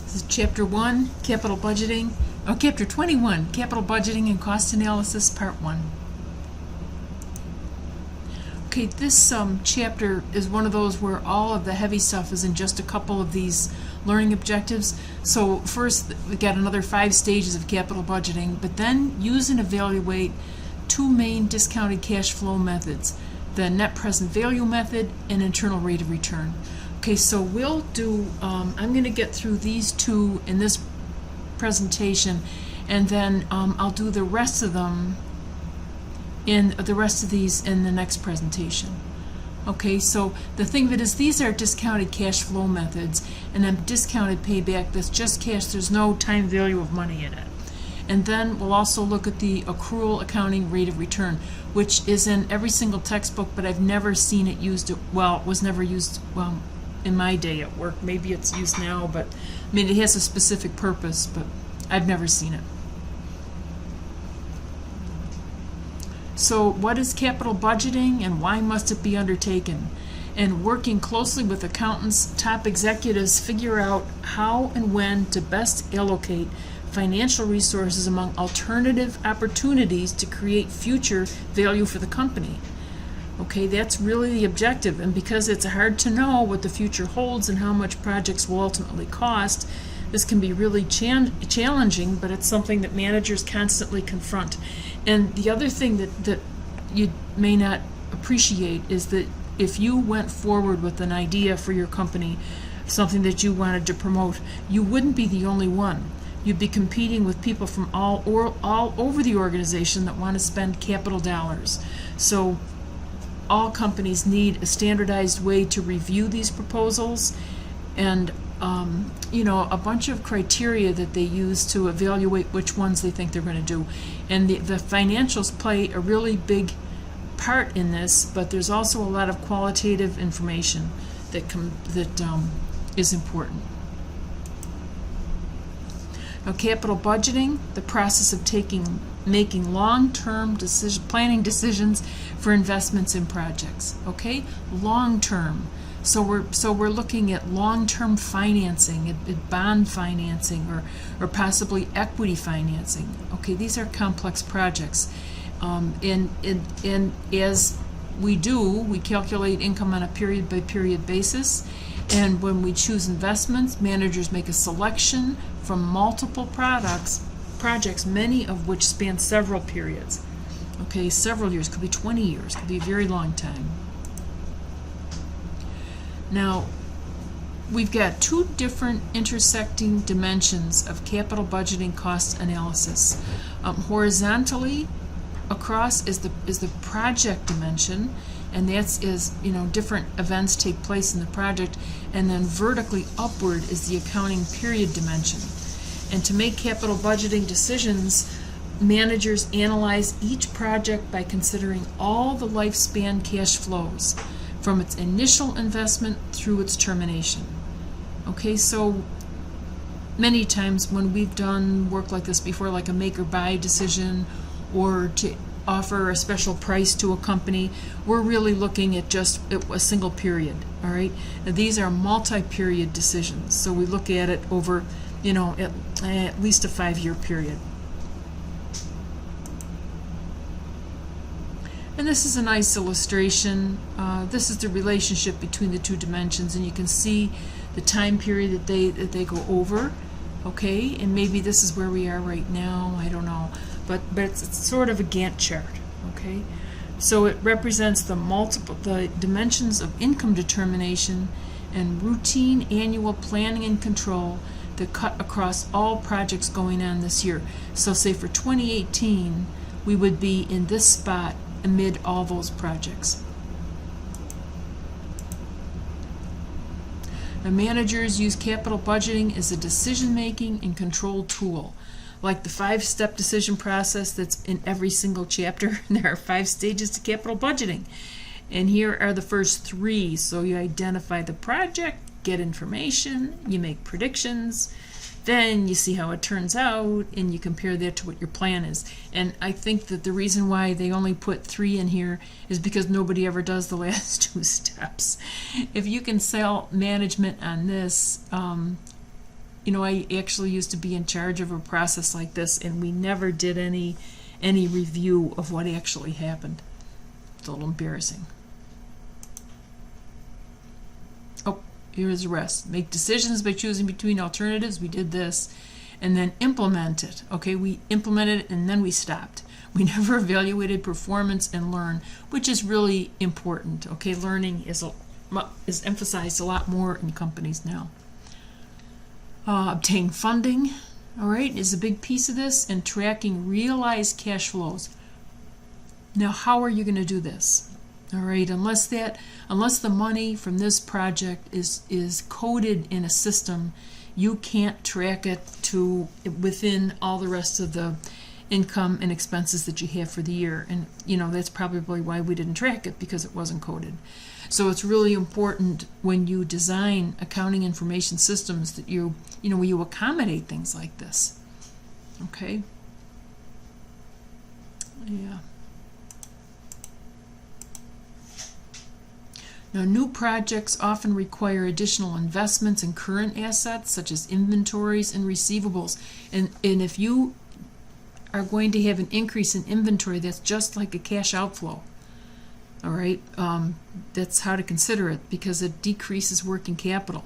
This is Chapter 1, Capital Budgeting, Chapter 21, Capital Budgeting and Cost Analysis, Part 1. Okay, this chapter is one of those where all of the heavy stuff is in just a couple of these learning objectives. So first, we got another 5 stages of capital budgeting, but then use and evaluate 2 main discounted cash flow methods, the net present value method and internal rate of return. Okay, so we'll do, I'm going to get through these 2 in this presentation, and then I'll do the rest of them in the rest of these in the next presentation. Okay, so the thing of it is, these are discounted cash flow methods, and then discounted payback, that's just cash, there's no time value of money in it. And then we'll also look at the accrual accounting rate of return, which is in every single textbook, but I've never seen it used, well, it was never used in my day at work. Maybe it's used now, but I mean, it has a specific purpose, but I've never seen it. So what is capital budgeting and why must it be undertaken? And working closely with accountants, top executives figure out how and when to best allocate financial resources among alternative opportunities to create future value for the company. Okay, that's really the objective, and because it's hard to know what the future holds and how much projects will ultimately cost, this can be really challenging, but it's something that managers constantly confront. And the other thing that you may not appreciate is that if you went forward with an idea for your company, something that you wanted to promote, you wouldn't be the only one. You'd be competing with people from all over the organization that want to spend capital dollars. So all companies need a standardized way to review these proposals, and a bunch of criteria that they use to evaluate which ones they think they're going to do. And the financials play a really big part in this, but there's also a lot of qualitative information that is important. Now, capital budgeting, the process of making long-term planning decisions for investments in projects. Okay, long-term. So we're looking at long-term financing, at bond financing, or possibly equity financing. Okay, these are complex projects, and as we calculate income on a period-by-period basis. And when we choose investments, managers make a selection from multiple projects, many of which span several periods. Okay, several years, could be 20 years, could be a very long time. Now, we've got 2 different intersecting dimensions of capital budgeting cost analysis. Horizontally across is the project dimension, and that's different events take place in the project, and then vertically upward is the accounting period dimension. And to make capital budgeting decisions, managers analyze each project by considering all the lifespan cash flows from its initial investment through its termination. Okay, so many times when we've done work like this before, like a make or buy decision, or to offer a special price to a company, we're really looking at just a single period. All right, now, these are multi-period decisions, so we look at it over at least a 5-year period. And this is a nice illustration. This is the relationship between the 2 dimensions, and you can see the time period that they go over. Okay, and maybe this is where we are right now. I don't know, but it's sort of a Gantt chart. Okay, so it represents the dimensions of income determination and routine annual planning and control that cut across all projects going on this year. So say for 2018, we would be in this spot amid all those projects. Now, managers use capital budgeting as a decision-making and control tool. Like the 5-step decision process that's in every single chapter, there are 5 stages to capital budgeting. And here are the first 3. So you identify the project, get information, you make predictions, then you see how it turns out, and you compare that to what your plan is. And I think that the reason why they only put 3 in here is because nobody ever does the last 2 steps. If you can sell management on this, I actually used to be in charge of a process like this, and we never did any review of what actually happened. It's a little embarrassing. Oh, here's the rest. Make decisions by choosing between alternatives. We did this. And then implement it. Okay, we implemented it and then we stopped. We never evaluated performance and learn, which is really important. Okay, learning is emphasized a lot more in companies now. Obtain funding, all right, is a big piece of this, and tracking realized cash flows. Now, how are you going to do this? All right, unless the money from this project is coded in a system, you can't track it to within all the rest of the income and expenses that you have for the year. And that's probably why we didn't track it, because it wasn't coded. So it's really important when you design accounting information systems that you accommodate things like this. Okay? Yeah. Now, new projects often require additional investments in current assets, such as inventories and receivables. And if you are going to have an increase in inventory, that's just like a cash outflow. All right? That's how to consider it, because it decreases working capital.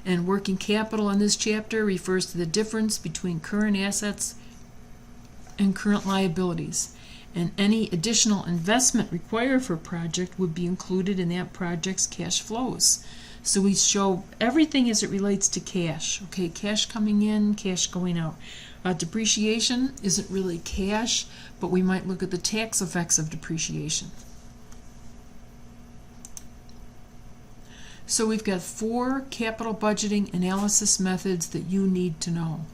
And working capital in this chapter refers to the difference between current assets and current liabilities. And any additional investment required for a project would be included in that project's cash flows. So we show everything as it relates to cash. Okay, cash coming in, cash going out. Depreciation isn't really cash, but we might look at the tax effects of depreciation. So we've got 4 capital budgeting analysis methods that you need to know.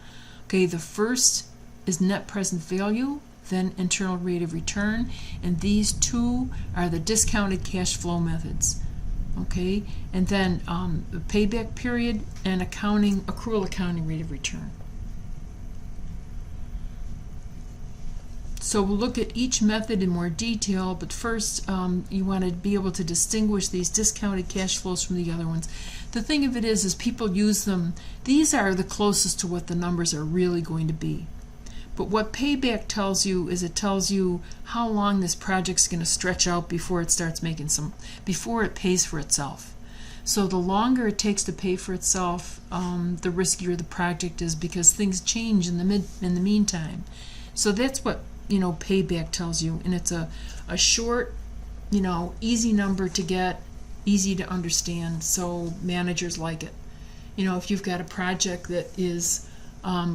Okay, the first is net present value, then internal rate of return, and these 2 are the discounted cash flow methods. Okay, and then the payback period and accrual accounting rate of return. So we'll look at each method in more detail, but first you want to be able to distinguish these discounted cash flows from the other ones. The thing of it is people use them. These are the closest to what the numbers are really going to be. But what payback tells you is it tells you how long this project's going to stretch out before it starts before it pays for itself. So the longer it takes to pay for itself, the riskier the project is, because things change in the meantime. So that's what payback tells you, and it's a short, easy number to get, easy to understand, so managers like it. If you've got a project that is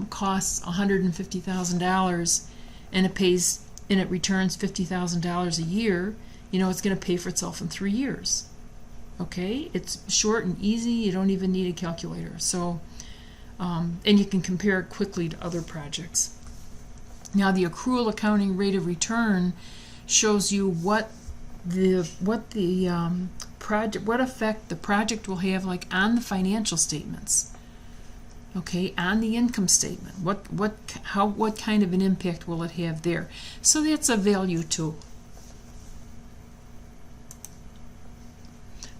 costs $150,000 and it returns $50,000 a year, it's going to pay for itself in 3 years. Okay, it's short and easy. You don't even need a calculator. So, and you can compare it quickly to other projects. Now, the accrual accounting rate of return shows you what effect the project will have, like on the financial statements. Okay, on the income statement, what kind of an impact will it have there? So that's a value tool.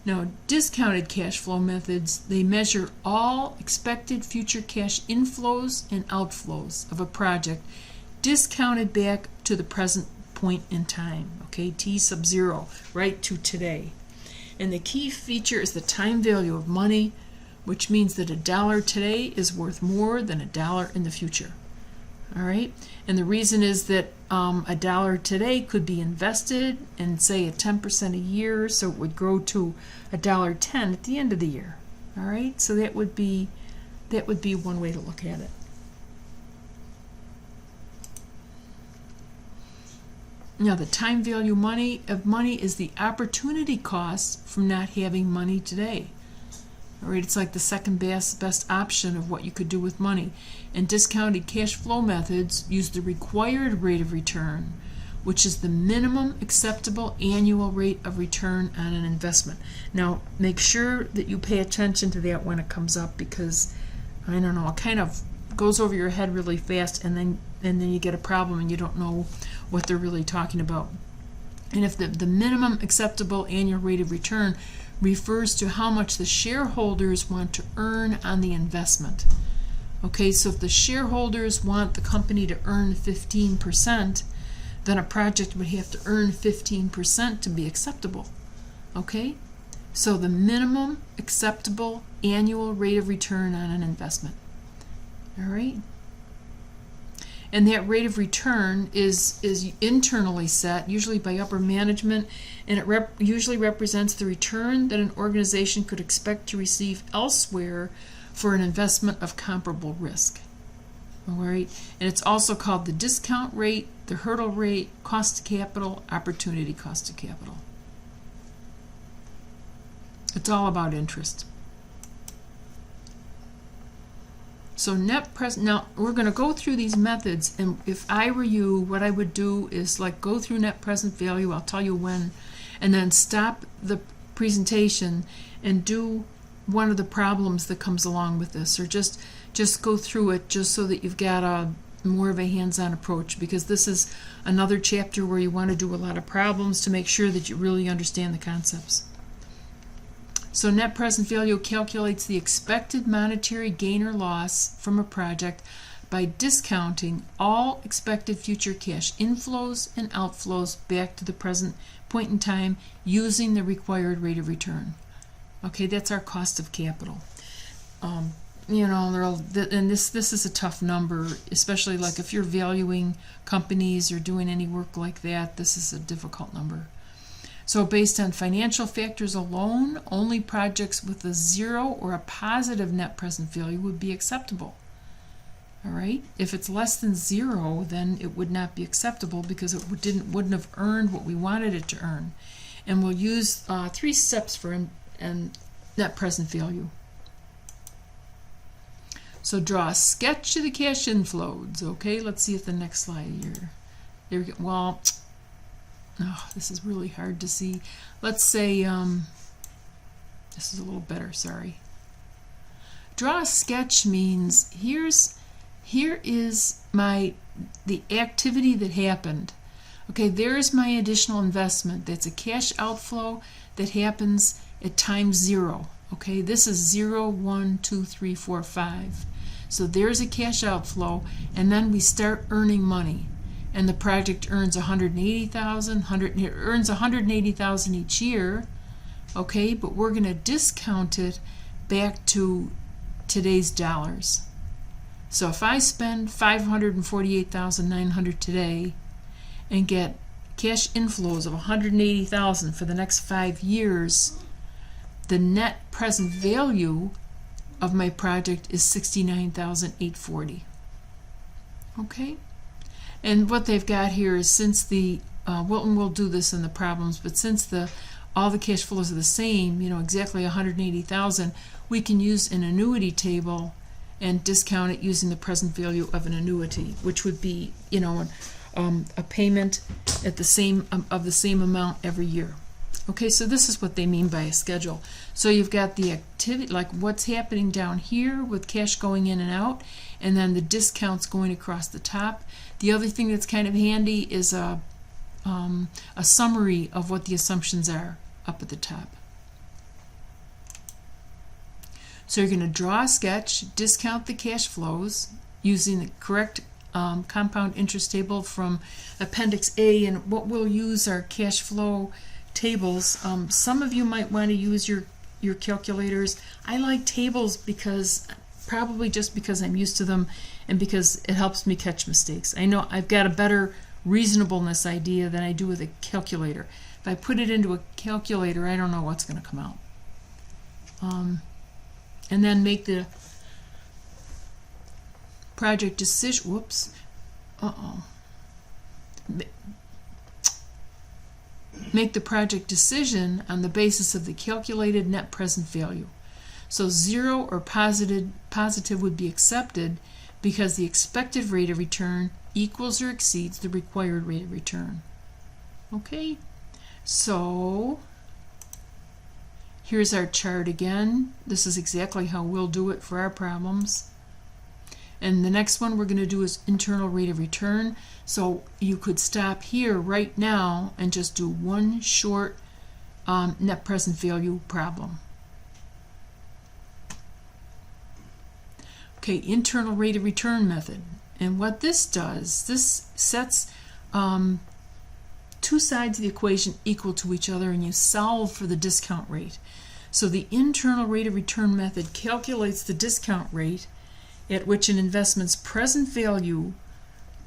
Now, discounted cash flow methods, they measure all expected future cash inflows and outflows of a project, discounted back to the present point in time. Okay, T sub 0, right to today. And the key feature is the time value of money, which means that $1 today is worth more than $1 in the future. All right, and the reason is that $1 today could be invested in, say, at 10% a year, so it would grow to $1.10 at the end of the year. All right, so that would be one way to look at it. Now, the time value of money is the opportunity cost from not having money today. All right, it's like the second best option of what you could do with money. And discounted cash flow methods use the required rate of return, which is the minimum acceptable annual rate of return on an investment. Now, make sure that you pay attention to that when it comes up, because I don't know, it kind of goes over your head really fast, and then you get a problem and you don't know what they're really talking about. And if the minimum acceptable annual rate of return refers to how much the shareholders want to earn on the investment. Okay, so if the shareholders want the company to earn 15%, then a project would have to earn 15% to be acceptable. Okay? So the minimum acceptable annual rate of return on an investment. All right? And that rate of return is internally set, usually by upper management, and it usually represents the return that an organization could expect to receive elsewhere for an investment of comparable risk. All right? And it's also called the discount rate, the hurdle rate, cost of capital, opportunity cost of capital. It's all about interest. So net present, now we're going to go through these methods, and if I were you, what I would do is like go through net present value, I'll tell you when, and then stop the presentation and do one of the problems that comes along with this, or just go through it just so that you've got a more of a hands-on approach, because this is another chapter where you want to do a lot of problems to make sure that you really understand the concepts. So net present value calculates the expected monetary gain or loss from a project by discounting all expected future cash inflows and outflows back to the present point in time using the required rate of return. Okay, that's our cost of capital. You know, and this is a tough number, especially like if you're valuing companies or doing any work like that. This is a difficult number. So based on financial factors alone, only projects with a 0 or a positive net present value would be acceptable. All right? If it's less than 0, then it would not be acceptable because it wouldn't have earned what we wanted it to earn. And we'll use 3 steps for net present value. So draw a sketch of the cash inflows. Okay, let's see at the next slide here. There we go. Well, oh, this is really hard to see. Let's say, this is a little better, sorry. Draw a sketch means here is the activity that happened. Okay, there's my additional investment. That's a cash outflow that happens at time 0. Okay, this is 0, 1, 2, 3, 4, 5. So there's a cash outflow, and then we start earning money. And the project earns $180,000. It earns $180,000 each year, okay. But we're going to discount it back to today's dollars. So if I spend $548,900 today and get cash inflows of $180,000 for the next 5 years, the net present value of my project is $69,840. Okay. And what they've got here is, since the Wilton will do this in the problems, but since all the cash flows are the same, you know, exactly $180,000, we can use an annuity table and discount it using the present value of an annuity, which would be, you know, a payment at the same amount every year. Okay, so this is what they mean by a schedule. So you've got the activity, like what's happening down here with cash going in and out, and then the discounts going across the top. The other thing that's kind of handy is a summary of what the assumptions are up at the top. So you're going to draw a sketch, discount the cash flows using the correct compound interest table from Appendix A, and what we'll use are cash flow tables. Some of you might want to use your calculators. I like tables because probably just because I'm used to them and because it helps me catch mistakes. I know I've got a better reasonableness idea than I do with a calculator. If I put it into a calculator, I don't know what's going to come out. And then make the project decision. Whoops. Make the project decision on the basis of the calculated net present value. So 0 or positive would be accepted because the expected rate of return equals or exceeds the required rate of return. Okay, so here's our chart again. This is exactly how we'll do it for our problems. And the next one we're going to do is internal rate of return. So you could stop here right now and just do one short net present value problem. Okay, internal rate of return method. And what this does, this sets two sides of the equation equal to each other, and you solve for the discount rate. So the internal rate of return method calculates the discount rate at which an investment's present value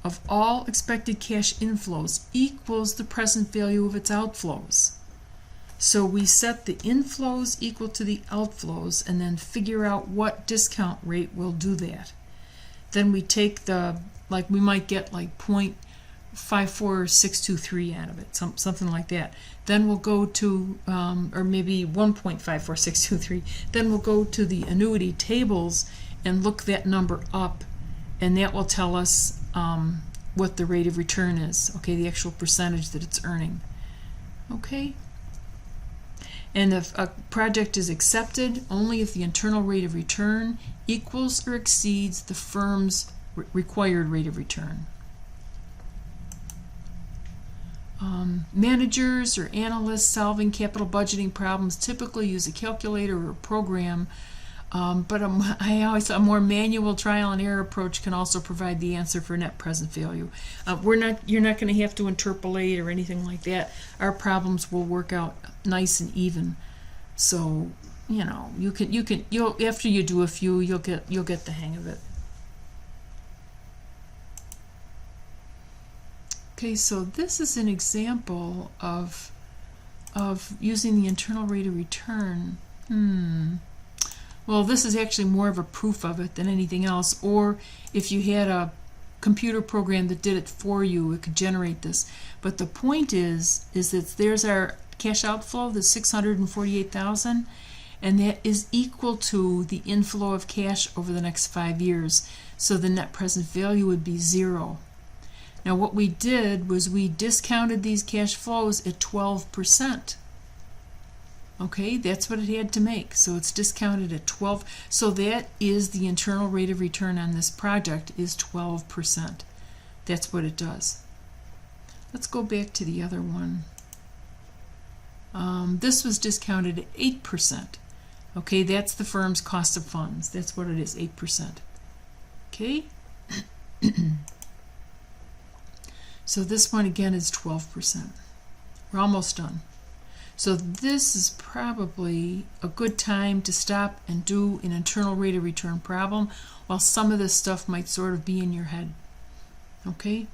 of all expected cash inflows equals the present value of its outflows. So we set the inflows equal to the outflows and then figure out what discount rate will do that. Then we take we might get like 0.54623 out of it, something like that. Then we'll go to, or maybe 1.54623. Then we'll go to the annuity tables and look that number up, and that will tell us what the rate of return is, okay, the actual percentage that it's earning. Okay? And if a project is accepted, only if the internal rate of return equals or exceeds the firm's required rate of return. Managers or analysts solving capital budgeting problems typically use a calculator or a program, but I always thought a more manual trial and error approach can also provide the answer for net present value. You're not going to have to interpolate or anything like that. Our problems will work out nice and even. So you'll after you do a few, you'll get the hang of it. Okay, so this is an example of using the internal rate of return. Well, this is actually more of a proof of it than anything else. Or if you had a computer program that did it for you, it could generate this. But the point is that there's our cash outflow, the $648,000, and that is equal to the inflow of cash over the next 5 years. So the net present value would be 0. Now what we did was we discounted these cash flows at 12%. Okay, that's what it had to make. So it's discounted at 12. So that is the internal rate of return on this project is 12%. That's what it does. Let's go back to the other one. This was discounted at 8%. Okay, that's the firm's cost of funds. That's what it is, 8%. Okay? So this one again is 12%. We're almost done. So this is probably a good time to stop and do an internal rate of return problem while some of this stuff might sort of be in your head. Okay?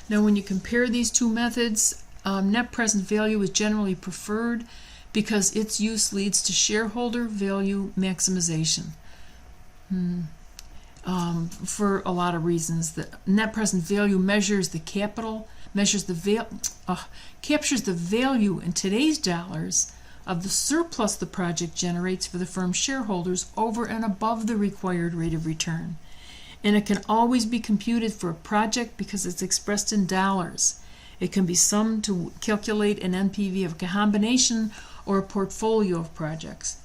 Now when you compare these two methods, net present value is generally preferred because its use leads to shareholder value maximization. For a lot of reasons. The net present value measures the capital, captures the value in today's dollars of the surplus the project generates for the firm's shareholders over and above the required rate of return. And it can always be computed for a project because it's expressed in dollars. It can be summed to calculate an NPV of a combination or a portfolio of projects.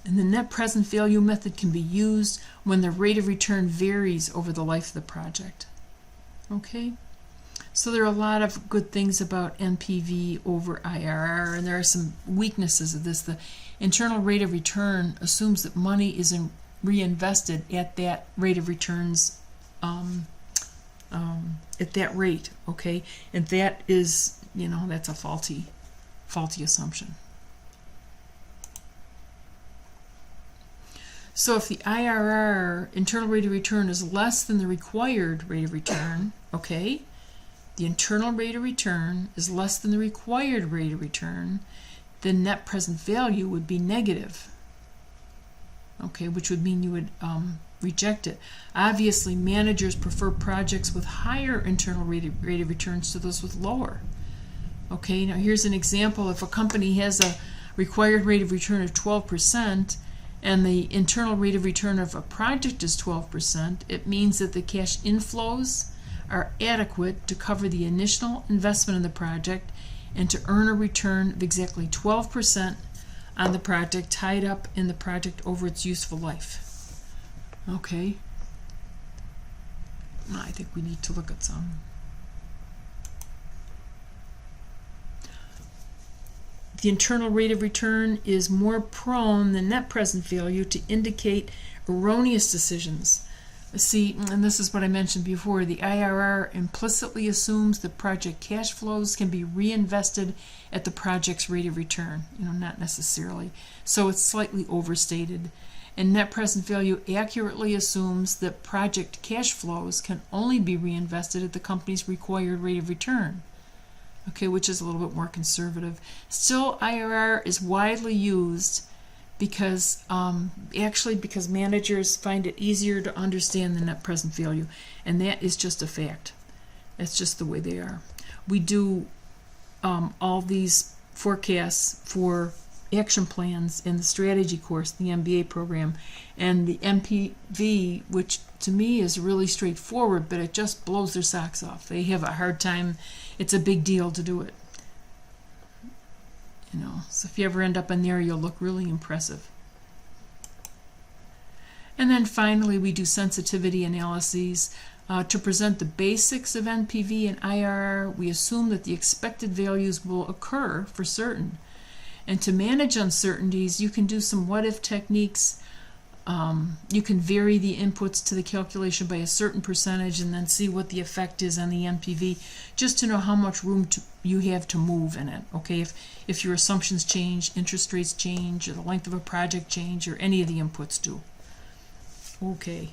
And the net present value method can be used when the rate of return varies over the life of the project. Okay? So there are a lot of good things about NPV over IRR, and there are some weaknesses of this. The internal rate of return assumes that money is reinvested at that rate of returns, at that rate, okay? And that is, that's a faulty assumption. So if the IRR, internal rate of return, is less than the required rate of return, okay, the internal rate of return is less than the required rate of return, then net present value would be negative, okay, which would mean you would reject it. Obviously, managers prefer projects with higher internal rate of returns to those with lower. Okay, now here's an example. If a company has a required rate of return of 12%, and the internal rate of return of a project is 12%, it means that the cash inflows are adequate to cover the initial investment in the project and to earn a return of exactly 12% on the project tied up in the project over its useful life. Okay. I think we need to look at some. The internal rate of return is more prone than net present value to indicate erroneous decisions. See, and this is what I mentioned before, the IRR implicitly assumes the project cash flows can be reinvested at the project's rate of return, not necessarily. So it's slightly overstated. And net present value accurately assumes that project cash flows can only be reinvested at the company's required rate of return. Okay, which is a little bit more conservative. Still, IRR is widely used because because managers find it easier to understand the net present value, and that is just a fact. That's just the way they are. We do all these forecasts for action plans in the strategy course, the MBA program, and the MPV, which to me is really straightforward, but it just blows their socks off. They have a hard time. It's a big deal to do it. So if you ever end up in there, you'll look really impressive. And then finally, we do sensitivity analyses. To present the basics of NPV and IRR, we assume that the expected values will occur for certain. And to manage uncertainties, you can do some what-if techniques. You can vary the inputs to the calculation by a certain percentage and then see what the effect is on the NPV, just to know how much room you have to move in it. Okay, if your assumptions change, interest rates change, or the length of a project change, or any of the inputs do. Okay.